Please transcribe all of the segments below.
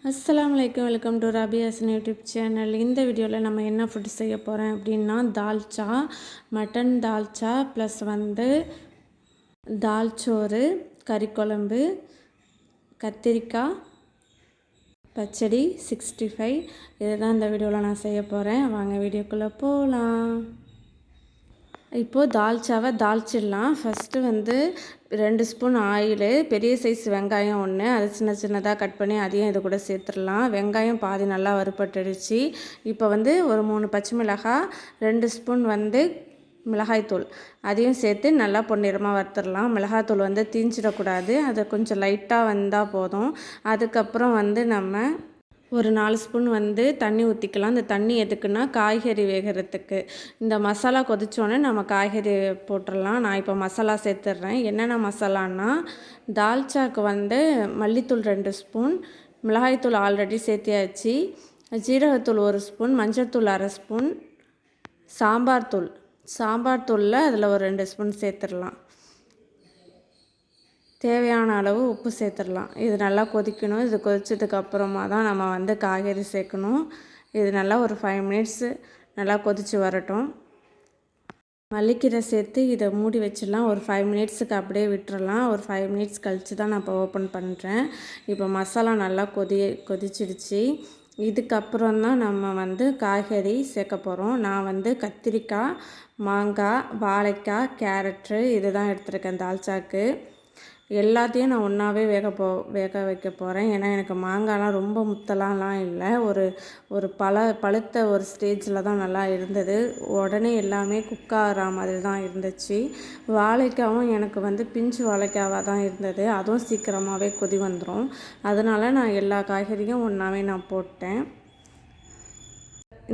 அஸ்ஸலாமு அலைக்கும். Welcome to ராபியாஸ்னு யூடியூப் சேனல். இந்த வீடியோவில் நம்ம என்ன ஃபுட் செய்ய போகிறோம் அப்படின்னா தால்ச்சா, மட்டன் தால்ச்சா ப்ளஸ் தால்ச்சோறு, கறி குழம்பு, கத்திரிக்காய் பச்சடி, 65 இதுதான் இந்த வீடியோவில் நான் செய்ய போகிறேன். வாங்க வீடியோக்குள்ளே போகலாம். இப்போது தால்ச்சாவை தாளிச்சிடலாம். ஃபஸ்ட்டு 2 ஸ்பூன் ஆயிலு, பெரிய சைஸ் வெங்காயம் 1 அது சின்னதாக கட் பண்ணி அதையும் இது கூட சேர்த்துடலாம். வெங்காயம் பாதி நல்லா வறுபட்டுடுச்சு. இப்போ ஒரு 3 பச்சை மிளகாய், 2 ஸ்பூன் மிளகாய்த்தூள் அதையும் சேர்த்து நல்லா பொன்னிறமாக வறுத்துடலாம். மிளகாய்த்தூள் தீஞ்சிடக்கூடாது, அது கொஞ்சம் லைட்டாக வந்தால் போதும். அதுக்கப்புறம் நம்ம ஒரு 4 ஸ்பூன் தண்ணி ஊற்றிக்கலாம். இந்த தண்ணி எதுக்குன்னா காய்கறி வேகிறதுக்கு. இந்த மசாலா கொதிச்சோன்னே நம்ம காய்கறி போட்டுடலாம். நான் இப்போ மசாலா சேர்த்துட்றேன். என்னென்ன மசாலான்னா, தால்ச்சாவுக்கு மல்லித்தூள் 2 ஸ்பூன், மிளகாய்த்தூள் ஆல்ரெடி சேர்த்தியாச்சு, ஜீரகத்தூள் 1 ஸ்பூன், மஞ்சள்தூள் 1/2 ஸ்பூன், சாம்பார் தூளில் அதில் ஒரு 2 ஸ்பூன் சேர்த்துடலாம். தேவையான அளவு உப்பு சேர்த்துடலாம். இது நல்லா கொதிக்கணும். இது கொதிச்சதுக்கப்புறமா தான் நம்ம காய்கறி சேர்க்கணும். இது நல்லா ஒரு 5 மினிட்ஸு நல்லா கொதித்து வரட்டும். மல்லிக்கீரை சேர்த்து இதை மூடி வச்சிடலாம். ஒரு 5 மினிட்ஸுக்கு அப்படியே விட்டுறலாம். ஒரு 5 மினிட்ஸ் கழித்து தான் நான் இப்போ ஓப்பன் பண்ணுறேன். இப்போ மசாலா நல்லா கொதிச்சிடுச்சு. இதுக்கப்புறம் தான் நம்ம காய்கறி சேர்க்க போகிறோம். நான் கத்திரிக்காய், மாங்காய், வாழைக்காய், கேரட்டு இது தான் எடுத்துருக்கேன் தால்ச்சாக்கு. எல்லாத்தையும் நான் ஒன்றாவே வேக வைக்க போகிறேன். ஏன்னா எனக்கு மாங்காய்லாம் ரொம்ப முத்தலாம்லாம் இல்லை, ஒரு பழுத்த ஒரு ஸ்டேஜில் தான் நல்லா இருந்தது. உடனே எல்லாமே குக் ஆகிற மாதிரி தான் இருந்துச்சு. வாழைக்காவும் எனக்கு பிஞ்சு வாழைக்காவாக தான் இருந்தது. அதுவும் சீக்கிரமாகவே கொதி வந்துடும். அதனால் நான் எல்லா காய்கறியும் ஒன்றாவே நான் போட்டேன்.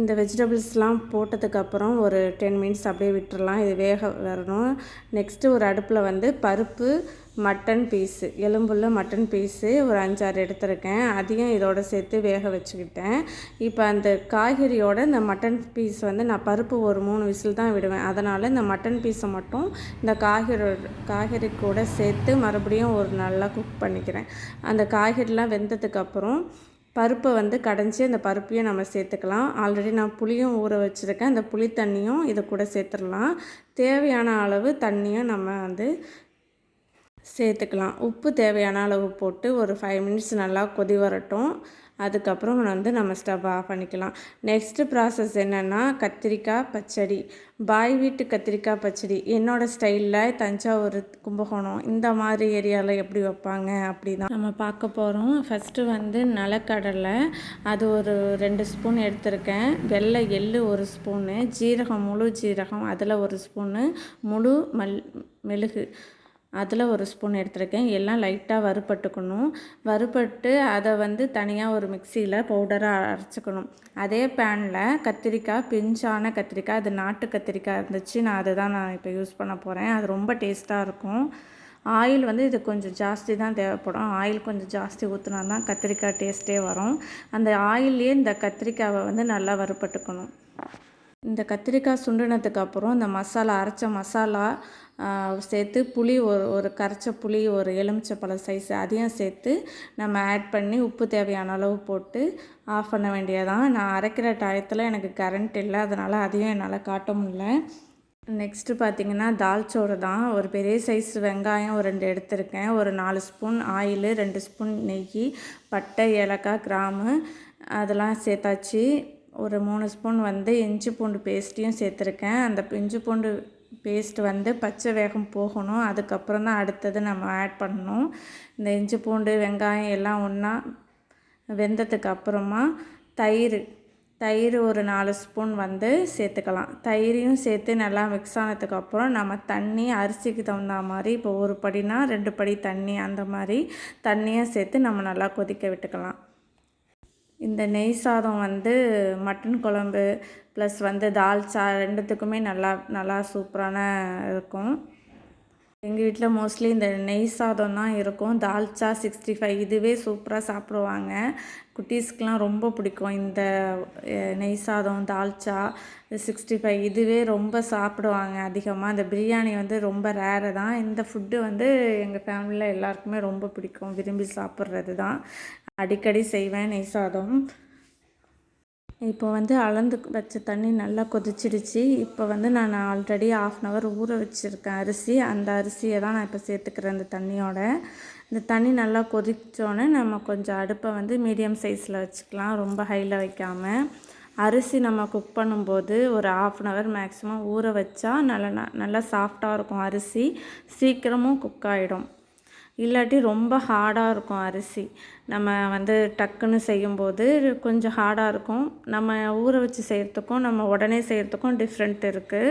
இந்த வெஜிடபிள்ஸ்லாம் போட்டதுக்கப்புறம் ஒரு 10 மினிட்ஸ் அப்படியே விட்டுறலாம். இது வேக வரணும். நெக்ஸ்ட்டு ஒரு அடுப்பில் பருப்பு, மட்டன் பீஸு, எலும்புள்ள மட்டன் பீஸு ஒரு 5-6 எடுத்துருக்கேன். அதையும் இதோடு சேர்த்து வேக வச்சுக்கிட்டேன். இப்போ அந்த காய்கறியோட இந்த மட்டன் பீஸ் நான் பருப்பு ஒரு 3 விசில் தான் விடுவேன். அதனால் இந்த மட்டன் பீஸை மட்டும் இந்த காய்கறி கூட சேர்த்து மறுபடியும் ஒரு நல்லா குக் பண்ணிக்கிறேன். அந்த காய்கறிலாம் வெந்ததுக்கப்புறம் பருப்பை கடைஞ்சி அந்த பருப்பையும் நம்ம சேர்த்துக்கலாம். ஆல்ரெடி நான் புளியும் ஊற வச்சுருக்கேன். அந்த புளி தண்ணியும் இதை கூட சேர்த்துடலாம். தேவையான அளவு தண்ணியும் நம்ம சேர்த்துக்கலாம். உப்பு தேவையான அளவு போட்டு ஒரு 5 மினிட்ஸ் நல்லா கொதி வரட்டும். அதுக்கப்புறம் நம்ம ஸ்டவ் ஆஃப் பண்ணிக்கலாம். நெக்ஸ்ட்டு ப்ராசஸ் என்னென்னா, கத்திரிக்காய் பச்சடி, பாய் வீட்டு கத்திரிக்காய் பச்சடி என்னோடய ஸ்டைலில் தஞ்சாவூர், கும்பகோணம் இந்த மாதிரி ஏரியாவில் எப்படி வைப்பாங்க அப்படி தான் நம்ம பார்க்க போகிறோம். ஃபஸ்ட்டு நிலக்கடலை அது ஒரு 2 ஸ்பூன் எடுத்திருக்கேன், வெள்ளை எள்ளு 1 ஸ்பூனு, ஜீரகம் முழு ஜீரகம் அதில் 1 ஸ்பூனு, முழு மெழுகு அதில் 1 ஸ்பூன் எடுத்துருக்கேன். எல்லாம் லைட்டாக வறுபட்டு அதை தனியாக ஒரு மிக்சியில் பவுடராக அரைச்சிக்கணும். அதே பேனில் கத்திரிக்காய், பிஞ்சான கத்திரிக்காய், அது நாட்டு கத்திரிக்காய் இருந்துச்சு, நான் இப்போ யூஸ் பண்ண போகிறேன். அது ரொம்ப டேஸ்ட்டாக இருக்கும். ஆயில் இது கொஞ்சம் ஜாஸ்தி தான் தேவைப்படும். ஆயில் கொஞ்சம் ஜாஸ்தி ஊற்றினா தான் கத்திரிக்காய் டேஸ்ட்டே வரும். அந்த ஆயிலே இந்த கத்திரிக்காவை நல்லா வறுபட்டுக்கணும். இந்த கத்திரிக்காய் சுண்டினதுக்கப்புறம் இந்த அரைச்ச மசாலா சேர்த்து புளி ஒரு கரைச்ச புளி ஒரு எலுமிச்சப்பழம் சைஸ் அதையும் சேர்த்து நம்ம ஆட் பண்ணி உப்பு தேவையான அளவு போட்டு ஆஃப் பண்ண வேண்டியதான். நான் அரைக்கிற டயத்தில் எனக்கு கரண்ட் இல்லை, அதனால் அதையும் என்னால் காட்ட முடியல. நெக்ஸ்ட்டு பார்த்திங்கன்னா தால்ச்சோறு தான். ஒரு பெரிய சைஸ் வெங்காயம் ஒரு 2 எடுத்திருக்கேன், ஒரு 4 ஸ்பூன் ஆயிலு, 2 ஸ்பூன் நெய், பட்டை, ஏலக்காய், கிராம்பு அதெல்லாம் சேர்த்தாச்சு. ஒரு 3 ஸ்பூன் இஞ்சி பூண்டு பேஸ்ட்டையும் சேர்த்துருக்கேன். அந்த இஞ்சி பூண்டு பேஸ்ட் பச்சை வேகம் போகணும். அதுக்கப்புறம் தான் அடுத்தது நம்ம ஆட் பண்ணணும். இந்த இஞ்சி பூண்டு வெங்காயம் எல்லாம் ஒன்றா வெந்ததுக்கு அப்புறமா தயிர் ஒரு 4 ஸ்பூன் சேர்த்துக்கலாம். தயிரையும் சேர்த்து நல்லா மிக்ஸ் ஆனதுக்கப்புறம் நம்ம தண்ணி அரிசிக்கு தகுந்த மாதிரி, இப்போ 1 படினா 2 படி தண்ணி அந்த மாதிரி தண்ணியும் சேர்த்து நம்ம நல்லா கொதிக்க விட்டுக்கலாம். இந்த நெய் சாதம் மட்டன் குழம்பு ப்ளஸ் தால்ச்சா ரெண்டுத்துக்குமே நல்லா சூப்பரான இருக்கும். எங்கள் வீட்டில் மோஸ்ட்லி இந்த நெய் சாதம் தான் இருக்கும். தால்ச்சா 65 இதுவே சூப்பராக சாப்பிடுவாங்க. குட்டீஸ்க்கெலாம் ரொம்ப பிடிக்கும். இந்த நெய் சாதம், தால்ச்சா, 65 இதுவே ரொம்ப சாப்பிடுவாங்க அதிகமாக. இந்த பிரியாணி ரொம்ப ரேரு தான். இந்த ஃபுட்டு எங்கள் ஃபேமிலியில் எல்லாருக்குமே ரொம்ப பிடிக்கும், விரும்பி சாப்பிட்றது தான். அடிக்கடி செய்வேன் நெய் சாதம். இப்போ வந்து அளந்து வச்ச தண்ணி நல்லா கொதிச்சிடுச்சு. இப்போ வந்து நான் ஆல்ரெடி 1/2 hour ஊற வச்சுருக்கேன் அரிசி. அந்த அரிசியை தான் நான் இப்போ சேர்த்துக்கிறேன் இந்த தண்ணியோட. இந்த தண்ணி நல்லா கொதித்தோடனே நம்ம கொஞ்சம் அடுப்பை வந்து மீடியம் சைஸில் வச்சுக்கலாம், ரொம்ப ஹையில் வைக்காமல். அரிசி நம்ம குக் பண்ணும்போது ஒரு 1/2 hour மேக்ஸிமம் ஊற வச்சா நல்லா சாஃப்டாக இருக்கும் அரிசி, சீக்கிரமும் குக் ஆகிடும். இல்லாட்டி ரொம்ப ஹார்டாக இருக்கும் அரிசி. நம்ம வந்து டக்குன்னு செய்யும்போது கொஞ்சம் ஹார்டாக இருக்கும். நம்ம ஊற வச்சு செய்கிறதுக்கும் நம்ம உடனே செய்கிறதுக்கும் டிஃப்ரெண்ட் இருக்குது.